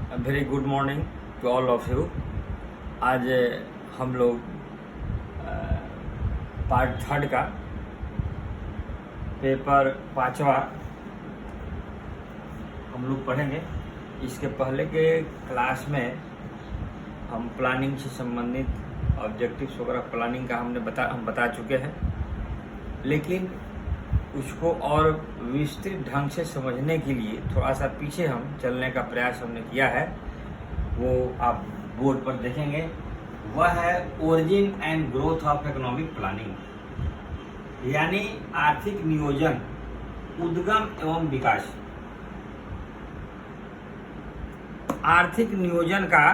Very good morning to all of you. आज हम लोग पार्ट थर्ड का पेपर 5वां हम लोग पढ़ेंगे। इसके पहले के क्लास में हम प्लानिंग से संबंधित ऑब्जेक्टिव्स वगैरह प्लानिंग का हम बता चुके हैं, लेकिन उसको और विस्तृत ढंग से समझने के लिए थोड़ा सा पीछे हम चलने का प्रयास हमने किया है। वो आप बोर्ड पर देखेंगे, वह है origin and growth of economic planning, यानी आर्थिक नियोजन, उद्गम एवं विकास। आर्थिक नियोजन का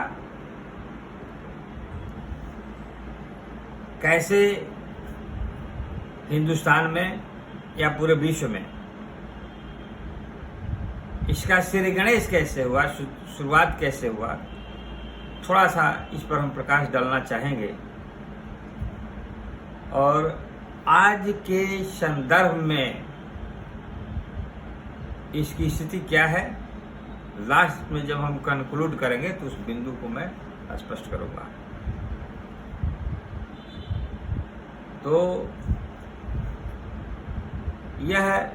कैसे हिंदुस्तान में या पूरे विश्व में इसका श्री गणेश कैसे हुआ, शुरुआत कैसे हुआ, थोड़ा सा इस पर हम प्रकाश डालना चाहेंगे। और आज के संदर्भ में इसकी स्थिति क्या है, लास्ट में जब हम कंक्लूड करेंगे तो उस बिंदु को मैं स्पष्ट करूंगा। तो यह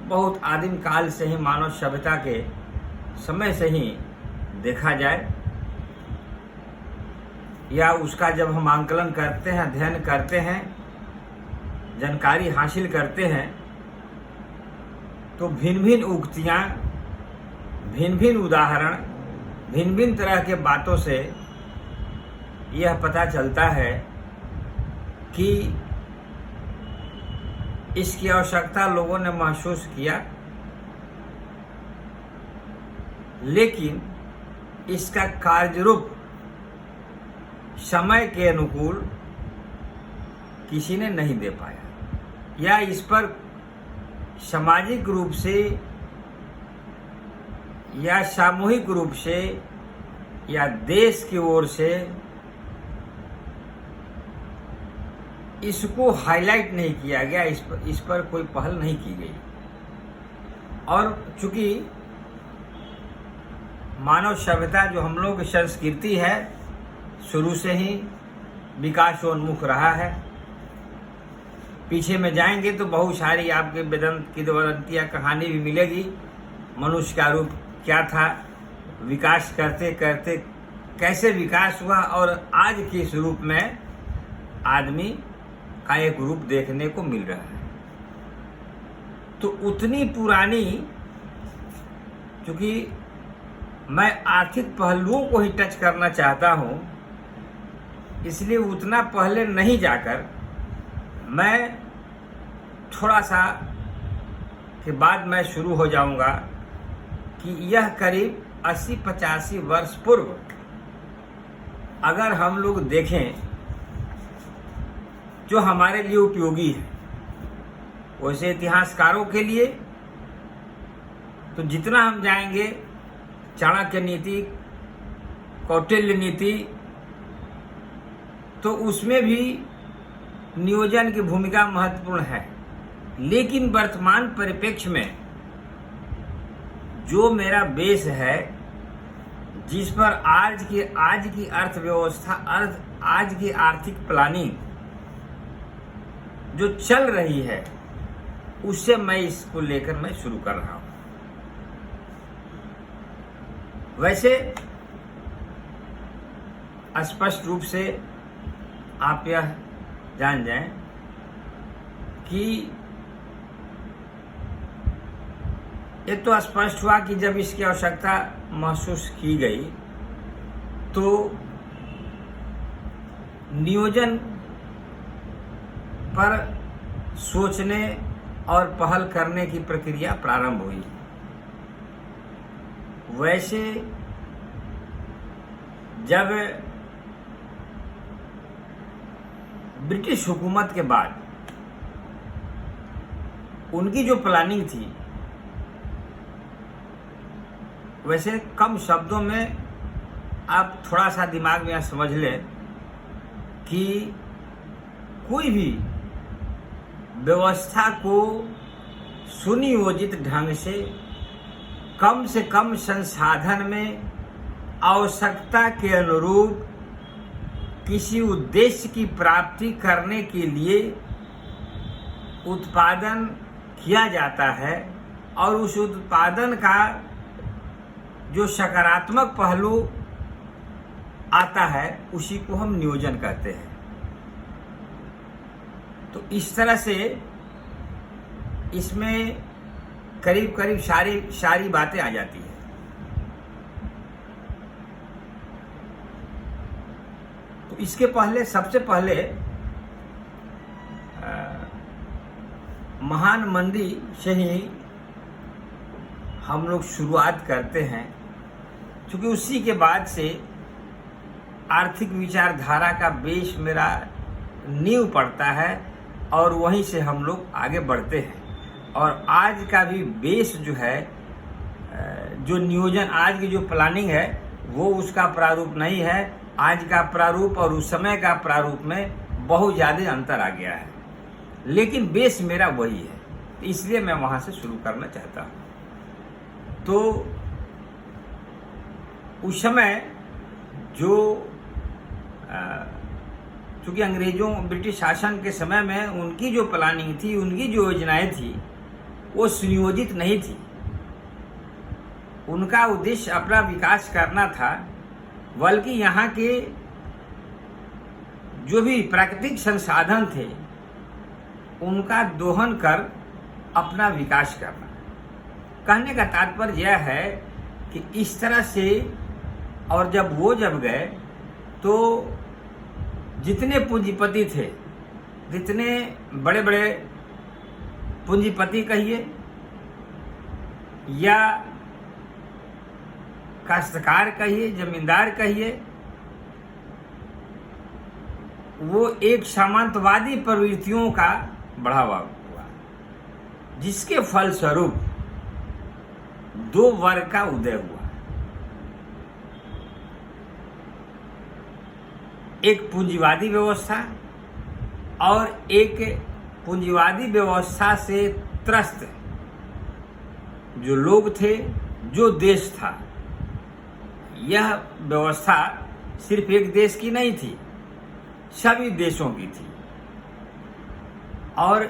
बहुत आदिम काल से ही मानव सभ्यता के समय से ही देखा जाए, या उसका जब हम आंकलन करते हैं, अध्ययन करते हैं, जानकारी हासिल करते हैं, तो भिन्न भिन्न उक्तियाँ, भिन्न भिन्न उदाहरण, भिन्न भिन्न तरह के बातों से यह पता चलता है कि इसकी आवश्यकता लोगों ने महसूस किया, लेकिन इसका कार्यरूप समय के अनुकूल किसी ने नहीं दे पाया, या इस पर सामाजिक रूप से या सामूहिक रूप से या देश की ओर से इसको हाईलाइट नहीं किया गया, इस पर कोई पहल नहीं की गई। और चूंकि मानव सभ्यता जो हम लोग की संस्कृति है शुरू से ही विकासोन्मुख रहा है। पीछे में जाएंगे तो बहुत सारी आपके वेदांत की किंवदंतियां कहानी भी मिलेगी। मनुष्य का रूप क्या था, विकास करते करते कैसे विकास हुआ, और आज के इस रूप में आदमी का एक रूप देखने को मिल रहा है। तो उतनी पुरानी, क्योंकि मैं आर्थिक पहलुओं को ही टच करना चाहता हूं, इसलिए उतना पहले नहीं जाकर मैं थोड़ा सा के बाद मैं शुरू हो जाऊंगा कि यह करीब 80-85 वर्ष पूर्व अगर हम लोग देखें जो हमारे लिए उपयोगी है, वैसे इतिहासकारों के लिए तो जितना हम जाएंगे, चाणक्य नीति, कौटिल्य नीति, तो उसमें भी नियोजन की भूमिका महत्वपूर्ण है। लेकिन वर्तमान परिप्रेक्ष्य में जो मेरा बेस है, जिस पर आज की अर्थव्यवस्था, आज की आर्थिक प्लानिंग जो चल रही है, उससे मैं इसको लेकर मैं शुरू कर रहा हूं। वैसे स्पष्ट रूप से आप यह जान जाएं कि ये तो स्पष्ट हुआ कि जब इसकी आवश्यकता महसूस की गई तो नियोजन पर सोचने और पहल करने की प्रक्रिया प्रारंभ हुई। वैसे जब ब्रिटिश हुकूमत के बाद उनकी जो प्लानिंग थी, वैसे कम शब्दों में आप थोड़ा सा दिमाग में समझ लें कि कोई भी व्यवस्था को सुनियोजित ढंग से कम से कम संसाधन में आवश्यकता के अनुरूप किसी उद्देश्य की प्राप्ति करने के लिए उत्पादन किया जाता है और उस उत्पादन का जो सकारात्मक पहलू आता है उसी को हम नियोजन कहते हैं। तो इस तरह से इसमें करीब करीब सारी बातें आ जाती है। तो इसके पहले सबसे पहले महान मंदी से ही हम लोग शुरुआत करते हैं, क्योंकि उसी के बाद से आर्थिक विचारधारा का बेस मेरा नींव पड़ता है और वहीं से हम लोग आगे बढ़ते हैं। और आज का भी बेस जो है, जो नियोजन, आज की जो प्लानिंग है वो उसका प्रारूप नहीं है। आज का प्रारूप और उस समय का प्रारूप में बहुत ज़्यादा अंतर आ गया है, लेकिन बेस मेरा वही है, इसलिए मैं वहाँ से शुरू करना चाहता हूँ। तो उस समय जो चूँकि अंग्रेज़ों, ब्रिटिश शासन के समय में उनकी जो प्लानिंग थी, उनकी जो योजनाएं थी वो सुनियोजित नहीं थी। उनका उद्देश्य अपना विकास करना था, बल्कि यहाँ के जो भी प्राकृतिक संसाधन थे उनका दोहन कर अपना विकास करना। कहने का तात्पर्य यह है कि इस तरह से, और जब गए तो जितने पूंजीपति थे, जितने बड़े बड़े पूंजीपति कहिए या काश्तकार कहिए, जमींदार कहिए, वो एक सामंतवादी प्रवृत्तियों का बढ़ावा हुआ, जिसके फलस्वरूप दो वर्ग का उदय हुआ। एक पूंजीवादी व्यवस्था और एक पूंजीवादी व्यवस्था से त्रस्त जो लोग थे, जो देश था। यह व्यवस्था सिर्फ एक देश की नहीं थी, सभी देशों की थी। और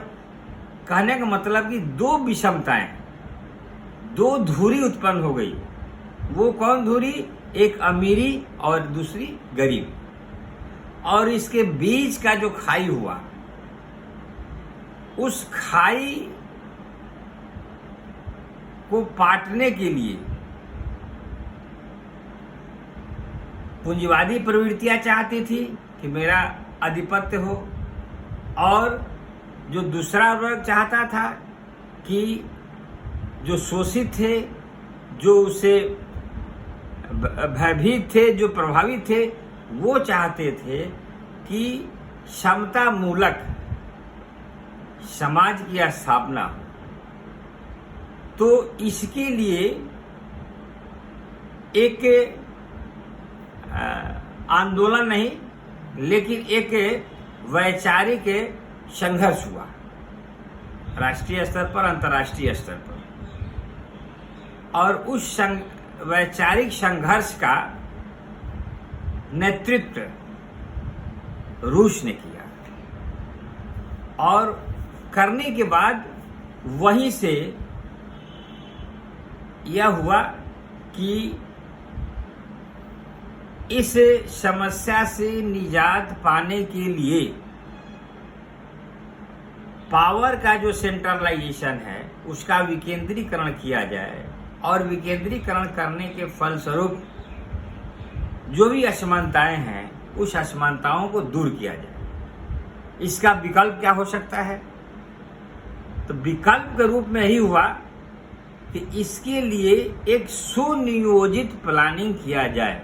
कहने का मतलब कि दो विषमताएं, दो धुरी उत्पन्न हो गई। वो कौन धुरी? एक अमीरी और दूसरी गरीब। और इसके बीच का जो खाई हुआ, उस खाई को पाटने के लिए पूंजीवादी प्रवृत्तियां चाहती थी कि मेरा आधिपत्य हो, और जो दूसरा वर्ग चाहता था कि जो शोषित थे, जो उससे भयभीत थे, जो प्रभावित थे, वो चाहते थे कि समता मूलक समाज की स्थापना हो। तो इसके लिए एक आंदोलन नहीं, लेकिन एक वैचारिक संघर्ष हुआ, राष्ट्रीय स्तर पर, अंतर्राष्ट्रीय स्तर पर। और उस वैचारिक संघर्ष का नेतृत्व रूस ने किया, और करने के बाद वहीं से यह हुआ कि इस समस्या से निजात पाने के लिए पावर का जो सेंट्रलाइजेशन है उसका विकेंद्रीकरण किया जाए, और विकेंद्रीकरण करने के फलस्वरूप जो भी असमानताएं हैं उस असमानताओं को दूर किया जाए। इसका विकल्प क्या हो सकता है? तो विकल्प के रूप में ही हुआ कि इसके लिए एक सुनियोजित प्लानिंग किया जाए,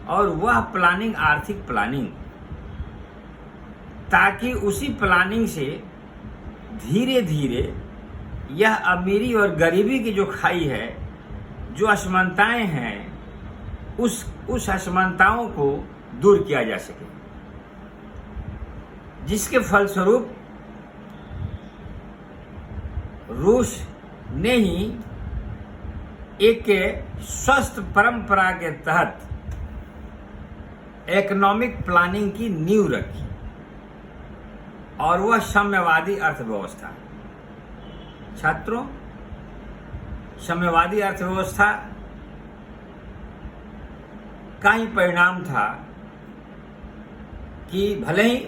और वह प्लानिंग आर्थिक प्लानिंग, ताकि उसी प्लानिंग से धीरे धीरे यह अमीरी और गरीबी की जो खाई है, जो असमानताएं हैं, उस असमानताओं को दूर किया जा सके, जिसके फलस्वरूप रूस ने ही एक स्वस्थ परंपरा के तहत इकोनॉमिक प्लानिंग की नींव रखी और वह साम्यवादी अर्थव्यवस्था। छात्रों, साम्यवादी अर्थव्यवस्था का ही परिणाम था कि भले ही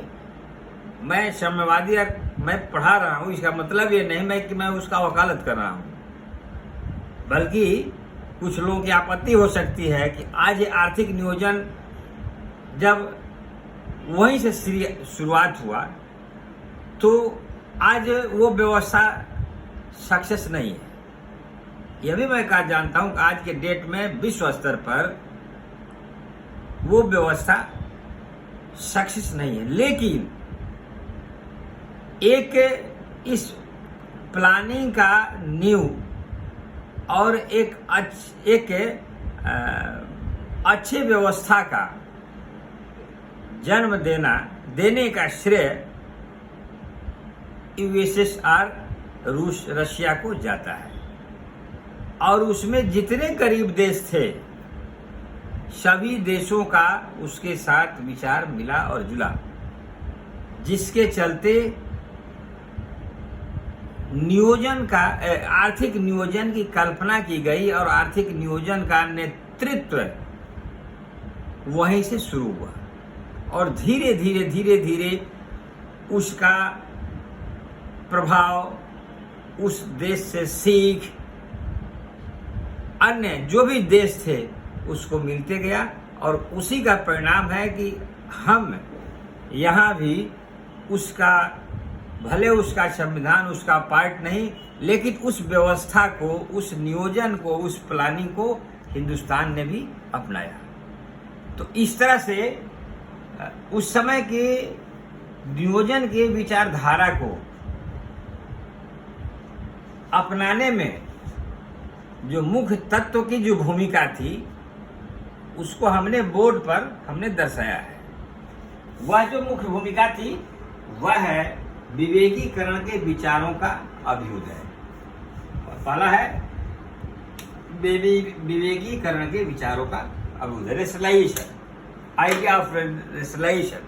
मैं साम्यवादी मैं पढ़ा रहा हूं, इसका मतलब ये नहीं कि मैं उसका वकालत कर रहा हूं, बल्कि कुछ लोगों की आपत्ति हो सकती है कि आज आर्थिक नियोजन जब वहीं से शुरुआत हुआ तो आज वो व्यवस्था सक्सेस नहीं है। यह भी मैं कहा जानता हूं कि आज के डेट में विश्व स्तर पर वो व्यवस्था सक्सेस नहीं है, लेकिन एक इस प्लानिंग का नींव और एक अच्छे व्यवस्था का जन्म देने का श्रेय यूएसएसआर रशिया को जाता है। और उसमें जितने करीब देश थे सभी देशों का उसके साथ विचार मिला और जुला, जिसके चलते नियोजन का आर्थिक नियोजन की कल्पना की गई और आर्थिक नियोजन का नेतृत्व वहीं से शुरू हुआ और धीरे धीरे उसका प्रभाव उस देश से सीख अन्य जो भी देश थे उसको मिलते गया और उसी का परिणाम है कि हम यहाँ भी उसका, भले उसका संविधान उसका पार्ट नहीं, लेकिन उस व्यवस्था को, उस नियोजन को, उस प्लानिंग को हिंदुस्तान ने भी अपनाया। तो इस तरह से उस समय के नियोजन के विचारधारा को अपनाने में जो मुख्य तत्व की जो भूमिका थी उसको हमने बोर्ड पर हमने दर्शाया है। वह जो मुख्य भूमिका थी वह है विवेकीकरण के विचारों का अभ्युदय। पहला है विवेकीकरण के विचारों का अभ्युदय, रेशनलाइजेशन, आइडिया ऑफ रेशनलाइजेशन।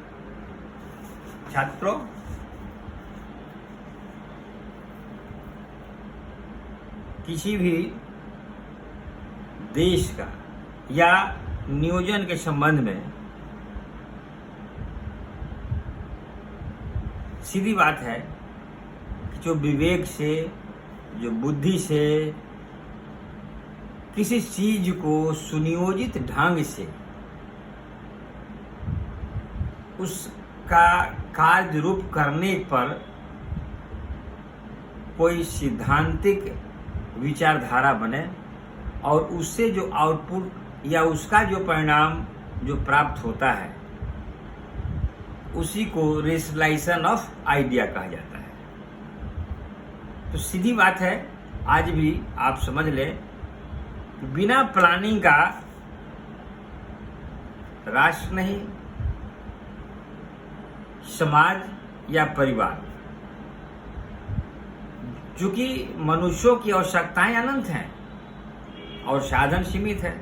छात्रों, किसी भी देश का या नियोजन के संबंध में सीधी बात है कि जो विवेक से, जो बुद्धि से किसी चीज को सुनियोजित ढंग से उसका कार्य रूप करने पर कोई सिद्धांतिक विचारधारा बने और उससे जो आउटपुट या उसका जो परिणाम जो प्राप्त होता है उसी को रेशनलाइजेशन ऑफ आइडिया कहा जाता है। तो सीधी बात है, आज भी आप समझ लें, बिना प्लानिंग का राष्ट्र नहीं, समाज या परिवार, चूंकि मनुष्यों की आवश्यकताएं अनंत हैं और साधन सीमित है,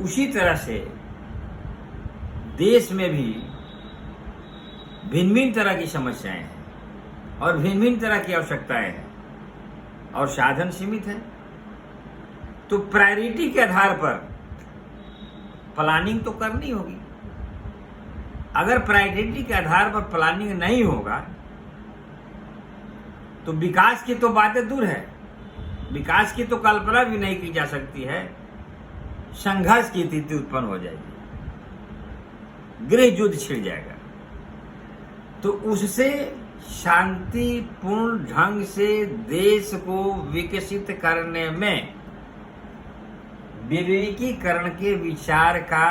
उसी तरह से देश में भी भिन्न भिन्न तरह की समस्याएं हैं और भिन्न भिन्न तरह की आवश्यकताएं हैं और साधन सीमित है। तो प्रायोरिटी के आधार पर प्लानिंग तो करनी होगी। अगर प्रायोरिटी के आधार पर प्लानिंग नहीं होगा तो विकास की तो बातें दूर है, विकास की तो कल्पना भी नहीं की जा सकती है। संघर्ष की स्थिति उत्पन्न हो जाएगी, गृह युद्ध छिड़ जाएगा। तो उससे शांतिपूर्ण ढंग से देश को विकसित करने में विवेकीकरण के विचार का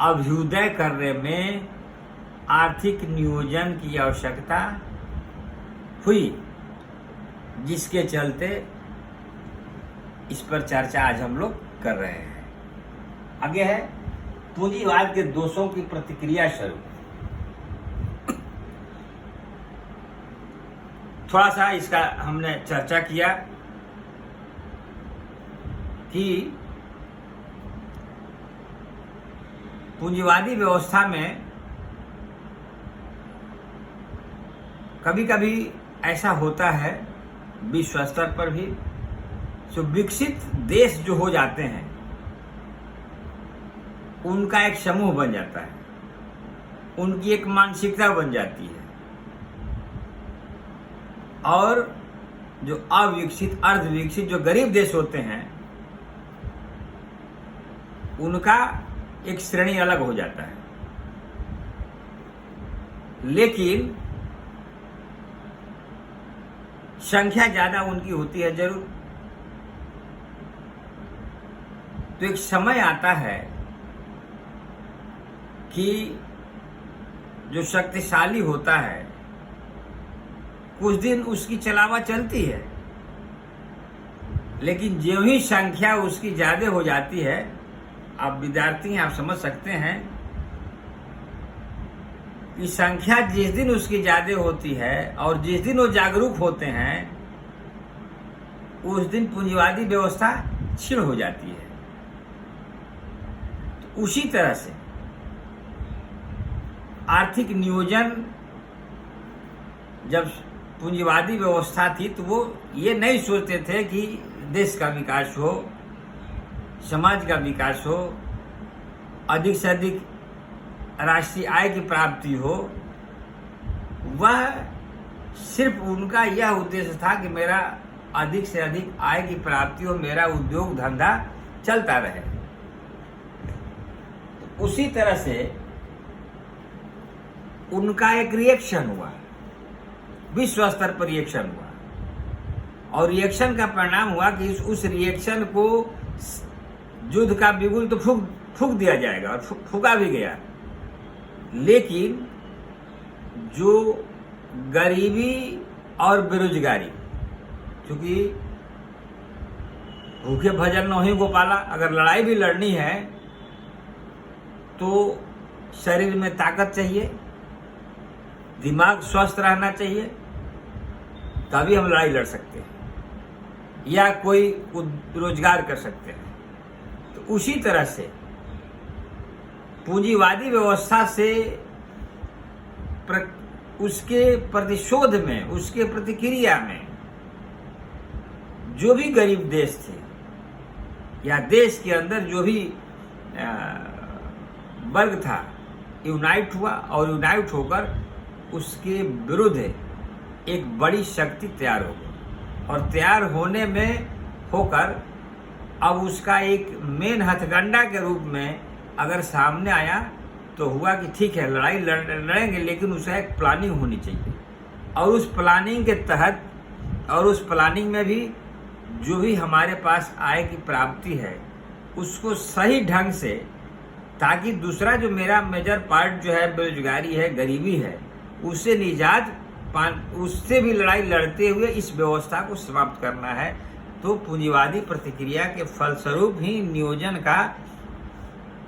अभ्युदय करने में आर्थिक नियोजन की आवश्यकता हुई, जिसके चलते इस पर चर्चा आज हम लोग कर रहे हैं। आगे है पूंजीवाद के दोषों की प्रतिक्रिया स्वरूप। थोड़ा सा इसका हमने चर्चा किया कि पूंजीवादी व्यवस्था में कभी कभी ऐसा होता है विश्व स्तर पर भी, जो विकसित देश जो हो जाते हैं उनका एक समूह बन जाता है, उनकी एक मानसिकता बन जाती है, और जो अविकसित अर्धविकसित जो गरीब देश होते हैं उनका एक श्रेणी अलग हो जाता है। लेकिन संख्या ज्यादा उनकी होती है जरूर, तो एक समय आता है कि जो शक्तिशाली होता है कुछ दिन उसकी चलावा चलती है, लेकिन जो ही संख्या उसकी ज्यादा हो जाती है, आप विद्यार्थी हैं, आप समझ सकते हैं कि संख्या जिस दिन उसकी ज्यादा होती है और जिस दिन वो जागरूक होते हैं उस दिन पूंजीवादी व्यवस्था क्षीण हो जाती है। तो उसी तरह से आर्थिक नियोजन जब पूंजीवादी व्यवस्था थी तो वो ये नहीं सोचते थे कि देश का विकास हो, समाज का विकास हो, अधिक से अधिक राष्ट्रीय आय की प्राप्ति हो। वह सिर्फ उनका यह उद्देश्य था कि मेरा अधिक से अधिक आय की प्राप्ति हो, मेरा उद्योग धंधा चलता रहे। तो उसी तरह से उनका एक रिएक्शन हुआ, विश्व स्तर पर रिएक्शन हुआ, और रिएक्शन का परिणाम हुआ कि उस रिएक्शन को युद्ध का बिगुल तो फूंक दिया जाएगा, और फूंका भी गया। लेकिन जो गरीबी और बेरोजगारी, क्योंकि भूखे भजन नहीं गोपाला, अगर लड़ाई भी लड़नी है तो शरीर में ताकत चाहिए, दिमाग स्वस्थ रहना चाहिए, तभी हम लड़ाई लड़ सकते हैं या कोई रोजगार कर सकते हैं। तो उसी तरह से पूंजीवादी व्यवस्था से उसके प्रतिशोध में, उसके प्रतिक्रिया में जो भी गरीब देश थे या देश के अंदर जो भी वर्ग था, यूनाइट हुआ, और यूनाइट होकर उसके विरुद्ध एक बड़ी शक्ति तैयार हो गई, और तैयार होने में होकर अब उसका एक मेन हथकंडा के रूप में अगर सामने आया तो हुआ कि ठीक है लड़ाई लड़ेंगे, लेकिन उसका एक प्लानिंग होनी चाहिए, और उस प्लानिंग के तहत, और उस प्लानिंग में भी जो भी हमारे पास आय की प्राप्ति है उसको सही ढंग से, ताकि दूसरा जो मेरा मेजर पार्ट जो है बेरोजगारी है, गरीबी है, उससे निजात उससे भी लड़ाई लड़ते हुए इस व्यवस्था को समाप्त करना है। तो पूंजीवादी प्रतिक्रिया के फलस्वरूप ही नियोजन का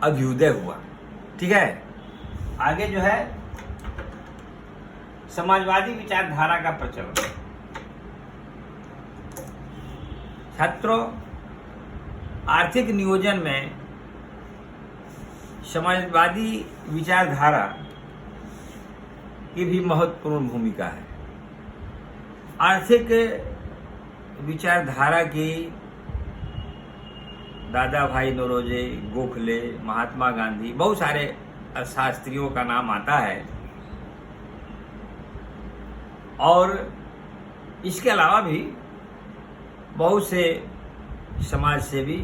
अभ्युदय हुआ। ठीक है, आगे जो है समाजवादी विचारधारा का प्रचलन। छात्रों, आर्थिक नियोजन में समाजवादी विचारधारा की भी महत्वपूर्ण भूमिका है। आर्थिक विचारधारा की दादा भाई नौरोजी, गोखले, महात्मा गांधी, बहुत सारे अर्थशास्त्रियों का नाम आता है, और इसके अलावा भी बहुत से समाज सेवी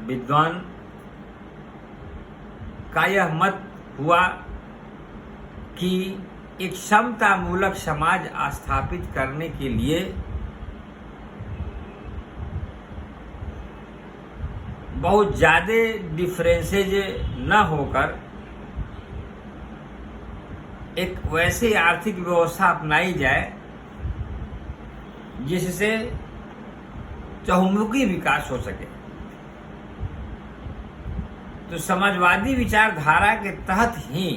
विद्वान का यह मत हुआ कि एक समता मूलक समाज स्थापित करने के लिए बहुत ज्यादा डिफरेंसेज न होकर एक वैसी आर्थिक व्यवस्था अपनाई जाए जिससे चहुमुखी विकास हो सके। तो समाजवादी विचारधारा के तहत ही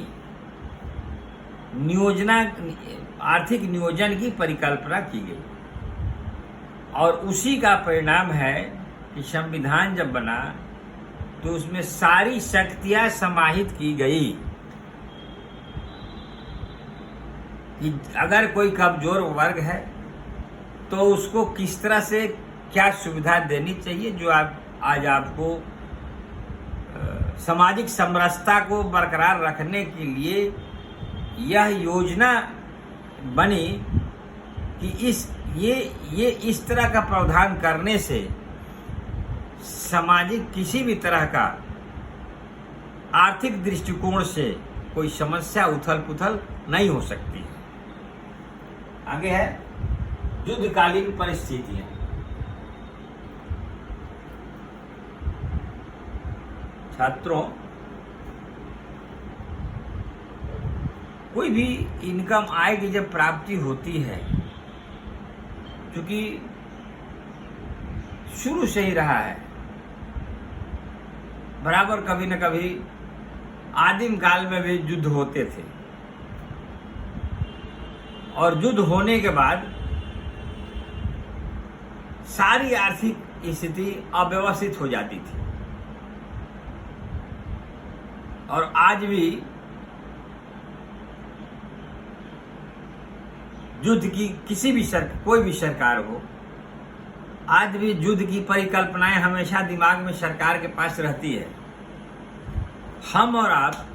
आर्थिक नियोजन की परिकल्पना की गई, और उसी का परिणाम है कि संविधान जब बना तो उसमें सारी शक्तियां समाहित की गई कि अगर कोई कमजोर वर्ग है तो उसको किस तरह से क्या सुविधा देनी चाहिए, जो आज आपको सामाजिक समरसता को बरकरार रखने के लिए यह योजना बनी कि ये इस तरह का प्रावधान करने से सामाजिक किसी भी तरह का आर्थिक दृष्टिकोण से कोई समस्या उथल पुथल नहीं हो सकती। आगे है युद्धकालीन परिस्थितियां। छात्रों, कोई भी इनकम आय की जब प्राप्ति होती है, क्योंकि शुरू से ही रहा है बराबर, कभी न कभी आदिम काल में भी युद्ध होते थे और युद्ध होने के बाद सारी आर्थिक स्थिति अव्यवस्थित हो जाती थी। और आज भी युद्ध की किसी भी कोई भी सरकार हो, आज भी युद्ध की परिकल्पनाएं हमेशा दिमाग में सरकार के पास रहती है। हम और आप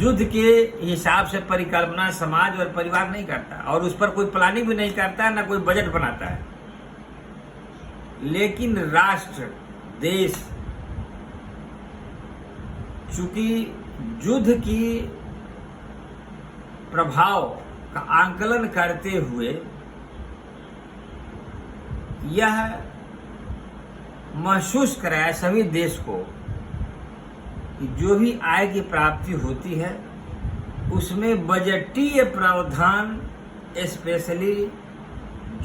युद्ध के हिसाब से परिकल्पना समाज और परिवार नहीं करता और उस पर कोई प्लानिंग भी नहीं करता, ना कोई बजट बनाता है। लेकिन राष्ट्र, देश, चूंकि युद्ध की प्रभाव का आंकलन करते हुए यह महसूस कराया सभी देश को कि जो भी आय की प्राप्ति होती है उसमें बजटीय प्रावधान, स्पेशली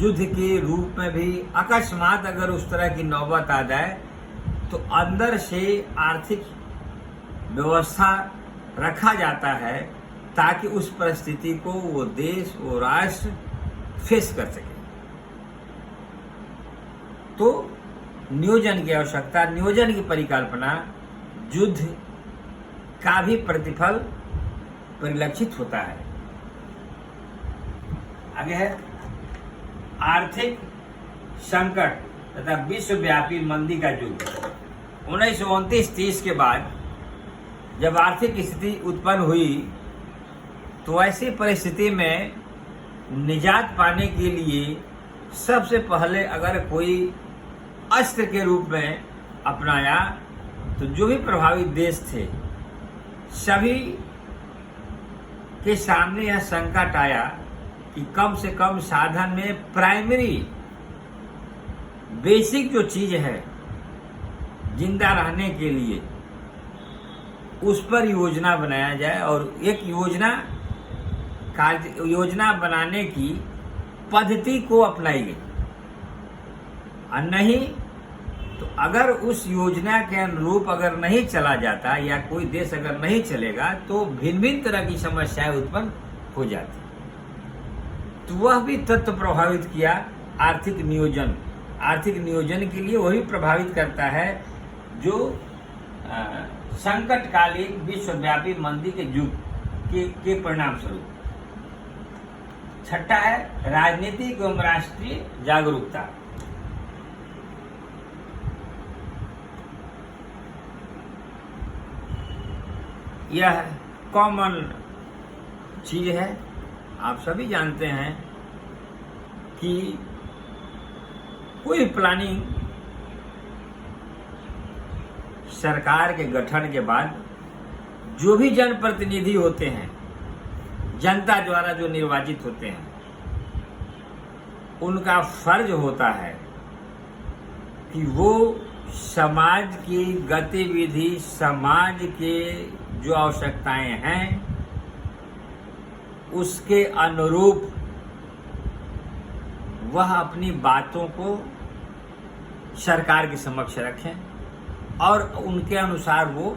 युद्ध के रूप में भी अकस्मात अगर उस तरह की नौबत आ जाए तो अंदर से आर्थिक व्यवस्था रखा जाता है ताकि उस परिस्थिति को वो देश, वो राष्ट्र फेस कर सके। तो नियोजन की आवश्यकता, नियोजन की परिकल्पना युद्ध का भी प्रतिफल परिलक्षित होता है। आगे है आर्थिक संकट तथा विश्वव्यापी मंदी का युग। 1929-30 के बाद जब आर्थिक स्थिति उत्पन्न हुई तो ऐसी परिस्थिति में निजात पाने के लिए सबसे पहले अगर कोई अस्त्र के रूप में अपनाया तो जो भी प्रभावित देश थे सभी के सामने यह संकट आया कि कम से कम साधन में प्राइमरी बेसिक जो चीज है जिंदा रहने के लिए उस पर योजना बनाया जाए और एक योजना बनाने की पद्धति को अपनाई गई। और नहीं तो अगर उस योजना के अनुरूप अगर नहीं चला जाता या कोई देश अगर नहीं चलेगा तो भिन्न भिन्न तरह की समस्याएं उत्पन्न हो जाती। तो वह भी तत्व प्रभावित किया आर्थिक नियोजन। आर्थिक नियोजन के लिए वही प्रभावित करता है जो संकटकालीन विश्वव्यापी मंदी के युग के परिणाम स्वरूप। छठा है राजनीतिक एवं राष्ट्रीय जागरूकता। यह कॉमन चीज है, आप सभी जानते हैं कि कोई प्लानिंग सरकार के गठन के बाद जो भी जनप्रतिनिधि होते हैं, जनता द्वारा जो निर्वाचित होते हैं, उनका फर्ज होता है कि वो समाज की गतिविधि, समाज के जो आवश्यकताएं हैं उसके अनुरूप वह अपनी बातों को सरकार के समक्ष रखें और उनके अनुसार वो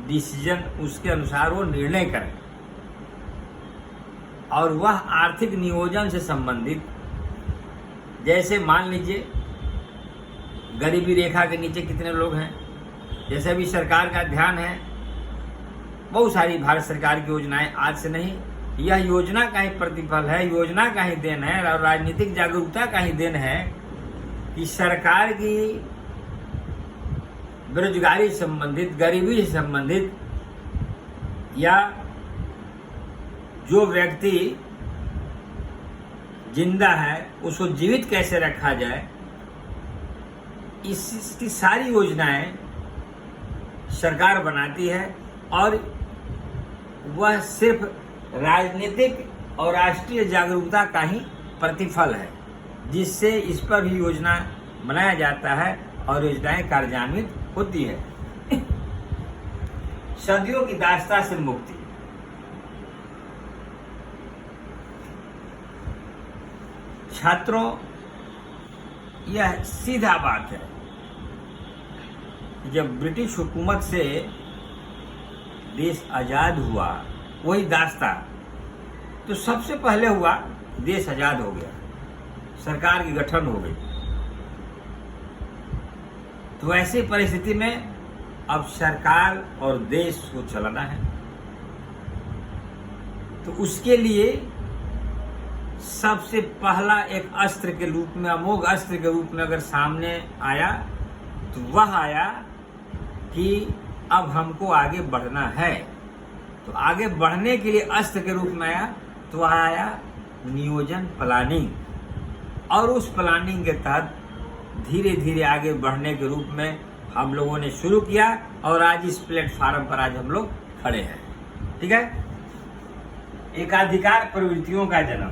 डिसीजन, उसके अनुसार वो निर्णय करें। और वह आर्थिक नियोजन से संबंधित, जैसे मान लीजिए गरीबी रेखा के नीचे कितने लोग हैं। जैसे अभी सरकार का ध्यान है, बहुत सारी भारत सरकार की योजनाएं, आज से नहीं, यह योजना का ही प्रतिफल है, योजना का ही देन है और राजनीतिक जागरूकता का ही देन है कि सरकार की बेरोजगारी से संबंधित, गरीबी से संबंधित, या जो व्यक्ति जिंदा है उसको जीवित कैसे रखा जाए, इसकी सारी योजनाएं सरकार बनाती है। और वह सिर्फ राजनीतिक और राष्ट्रीय जागरूकता का ही प्रतिफल है, जिससे इस पर भी योजना बनाया जाता है और योजनाएं कार्यान्वित होती है। सदियों की दास्तां से मुक्ति। छात्रों, यह सीधा बात है, जब ब्रिटिश हुकूमत से देश आजाद हुआ, वही दास्तां तो सबसे पहले हुआ, देश आजाद हो गया, सरकार की गठन हो गई। तो ऐसी परिस्थिति में अब सरकार और देश को चलाना है, तो उसके लिए सबसे पहला एक अस्त्र के रूप में, अमोघ अस्त्र के रूप में अगर सामने आया तो वह आया कि अब हमको आगे बढ़ना है। तो आगे बढ़ने के लिए अस्त्र के रूप में आया तो वह आया नियोजन, प्लानिंग। और उस प्लानिंग के तहत धीरे धीरे आगे बढ़ने के रूप में हम लोगों ने शुरू किया और आज इस प्लेटफार्म पर आज हम लोग खड़े हैं। ठीक है। एकाधिकार प्रवृत्तियों का जन्म,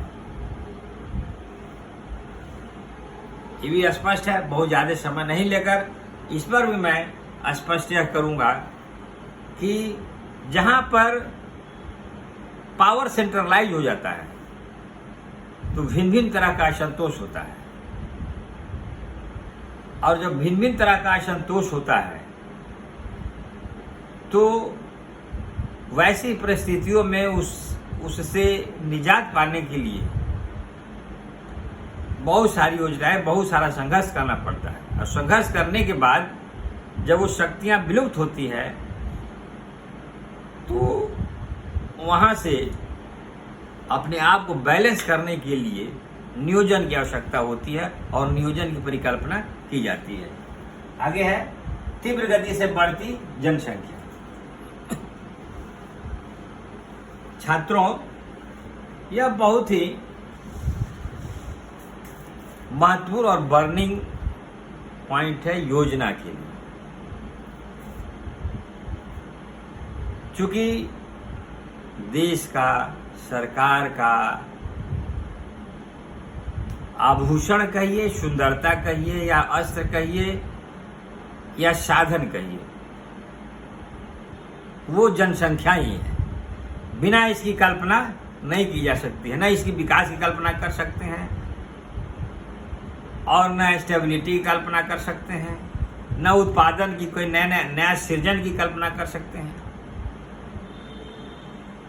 ये भी स्पष्ट है, बहुत ज्यादा समय नहीं लेकर इस पर भी मैं स्पष्ट यह करूंगा कि जहां पर पावर सेंट्रलाइज हो जाता है तो भिन्न भिन्न तरह का असंतोष होता है, और जब भिन्न भिन्न तरह का असंतोष होता है तो वैसी परिस्थितियों में उससे निजात पाने के लिए बहुत सारी योजनाएं, बहुत सारा संघर्ष करना पड़ता है। और संघर्ष करने के बाद जब वो शक्तियां विलुप्त होती है तो वहां से अपने आप को बैलेंस करने के लिए नियोजन की आवश्यकता होती है और नियोजन की परिकल्पना की जाती है। आगे है तीव्र गति से बढ़ती जनसंख्या। छात्रों, यह बहुत ही महत्वपूर्ण और बर्निंग पॉइंट है योजना के लिए, चूंकि देश का, सरकार का आभूषण कहिए, सुंदरता कहिए, या अस्त्र कहिए, या साधन कहिए, वो जनसंख्या ही है। बिना इसकी कल्पना नहीं की जा सकती है, न इसकी विकास की कल्पना कर सकते हैं और न स्टेबिलिटी की कल्पना कर सकते हैं, न उत्पादन की कोई नया सृजन की कल्पना कर सकते हैं।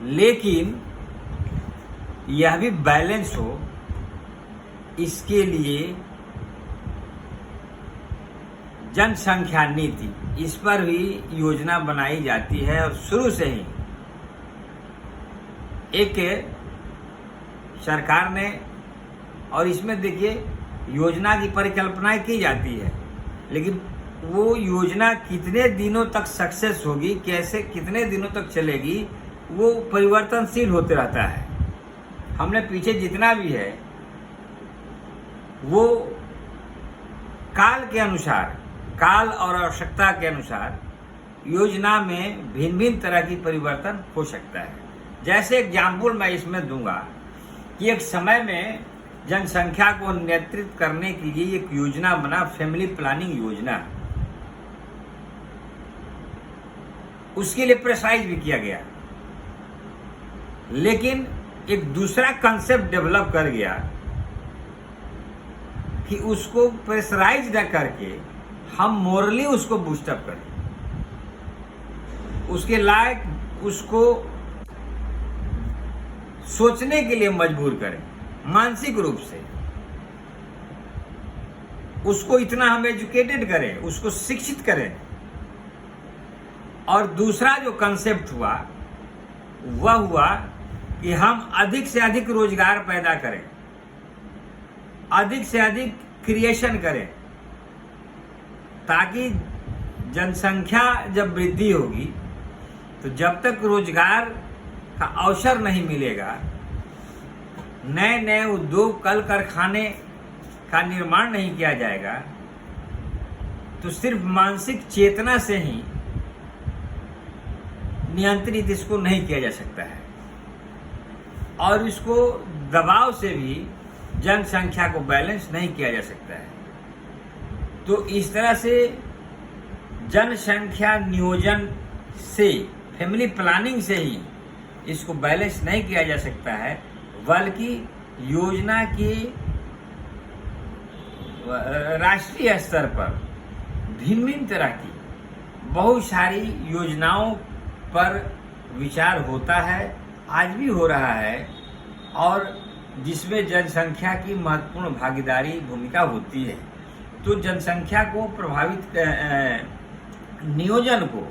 लेकिन यह भी बैलेंस हो, इसके लिए जनसंख्या नीति, इस पर भी योजना बनाई जाती है। और शुरू से ही एक सरकार ने, और इसमें देखिए योजना की परिकल्पनाएं की जाती है, लेकिन वो योजना कितने दिनों तक सक्सेस होगी, कैसे कितने दिनों तक चलेगी, वो परिवर्तनशील होते रहता है। हमने पीछे जितना भी है वो काल के अनुसार, काल और आवश्यकता के अनुसार योजना में भिन्न भिन्न तरह की परिवर्तन हो सकता है। जैसे एग्जाम्पल मैं इसमें दूंगा कि एक समय में जनसंख्या को नियंत्रित करने के लिए एक योजना बना, फैमिली प्लानिंग योजना। उसके लिए प्रेशराइज भी किया गया, लेकिन एक दूसरा कंसेप्ट डेवलप कर गया कि उसको प्रेशराइज न करके हम मोरली उसको बूस्टअप करें, उसके लायक उसको सोचने के लिए मजबूर करें मानसिक रूप से। उसको इतना हम एजुकेटेड करें, उसको शिक्षित करें। और दूसरा जो कंसेप्ट हुआ वह हुआ कि हम अधिक से अधिक रोजगार पैदा करें, अधिक से अधिक क्रिएशन करें, ताकि जनसंख्या जब वृद्धि होगी तो जब तक रोजगार का अवसर नहीं मिलेगा, नए नए उद्योग कल कारखाने का निर्माण नहीं किया जाएगा, तो सिर्फ मानसिक चेतना से ही नियंत्रित इसको नहीं किया जा सकता है, और इसको दबाव से भी जनसंख्या को बैलेंस नहीं किया जा सकता है। तो इस तरह से जनसंख्या नियोजन से, फैमिली प्लानिंग से ही इसको बैलेंस नहीं किया जा सकता है, बल्कि योजना की राष्ट्रीय स्तर पर भिन्न भिन्न तरह की बहुत सारी योजनाओं पर विचार होता है, आज भी हो रहा है, और जिसमें जनसंख्या की महत्वपूर्ण भागीदारी भूमिका होती है। तो जनसंख्या को प्रभावित नियोजन को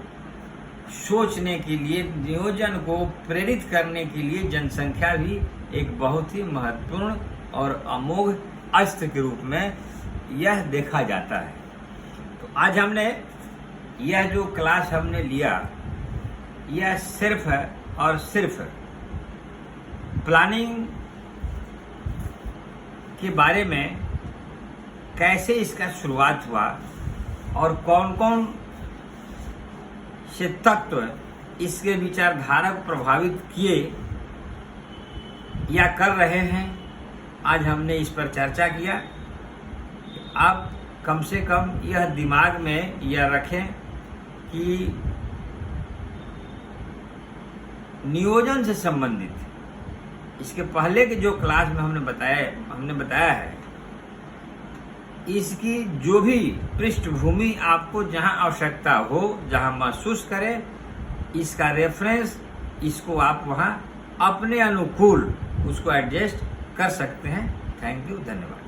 सोचने के लिए, नियोजन को प्रेरित करने के लिए जनसंख्या भी एक बहुत ही महत्वपूर्ण और अमोघ अस्त्र के रूप में यह देखा जाता है। तो आज हमने यह जो क्लास हमने लिया, यह सिर्फ और सिर्फ प्लानिंग के बारे में, कैसे इसका शुरुआत हुआ और कौन कौन से तत्व इसके विचारधारा को प्रभावित किए या कर रहे हैं, आज हमने इस पर चर्चा किया। आप कम से कम यह दिमाग में यह रखें कि नियोजन से संबंधित इसके पहले के जो क्लास में हमने बताया है, इसकी जो भी पृष्ठभूमि आपको जहां आवश्यकता हो, जहां महसूस करें, इसका रेफरेंस, इसको आप वहां अपने अनुकूल उसको एडजस्ट कर सकते हैं। थैंक यू, धन्यवाद।